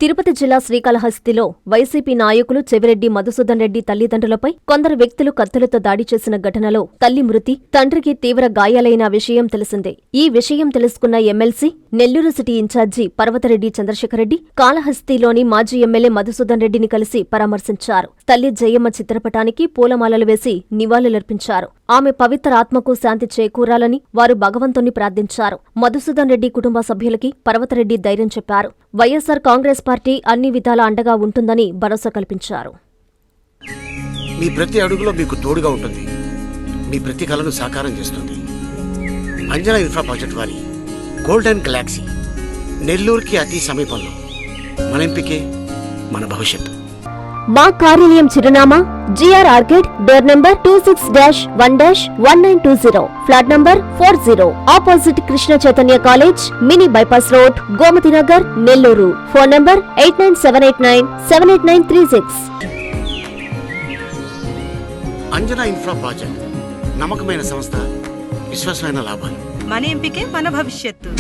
తిరుపతి జిల్లా శ్రీకాళహస్తిలో వైసీపీ నాయకులు చెవిరెడ్డి మధుసూదన్ రెడ్డి తల్లిదండ్రులపై కొందరు వ్యక్తులు కత్తులతో దాడి చేసిన ఘటనలో తల్లి మృతి, తండ్రికి తీవ్ర గాయాలైన విషయం తెలిసిందే. ఈ విషయం తెలుసుకున్న MLC, Nellore city incharge Parvathareddy Chandrasekhar Reddy కాళహస్తిలోని మాజీ ఎమ్మెల్యే మధుసూదన్ రెడ్డిని కలిసి పరామర్శించారు. తల్లి జయమ్మ చిత్రపటానికి పూలమాలలు వేసి నివాళులర్పించారు. ఆమె పవిత్ర ఆత్మకు శాంతి చేకూరాలని వారు భగవంతుని ప్రార్థించారు. మధుసూదన్ రెడ్డి కుటుంబ సభ్యులకి పర్వతరెడ్డి ధైర్యం చెప్పారు. వైఎస్సార్ కాంగ్రెస్ పార్టీ అన్ని విధాలా అండగా ఉంటుందని భరోసా కల్పించారు. మీ ప్రతి అడుగులో మీకు తోడుగా ఉంటుంది. మీ ప్రతి కలను సాకారం చేస్తుంది. అంజనా ఇన్ఫ్రా ప్రాజెక్ట్ వారి గోల్డెన్ గెలాక్సీ నెల్లూరుకి అతి సమీపంలో. మన ఎంపికే మన భవిష్యత్తు. మా కార్యాలయం చిరునామా GR arcade, door number 26-1-1920, flat number 40, opposite Krishna Chaitanya college, mini bypass road, Gomathi Nagar, Nellore. Phone number 8978978936. Anjana infra project నమ్మకమైన సంస్థ, విశ్వాసమైన లాభాలు. మన ఎంపికే మన భవిష్యత్తు.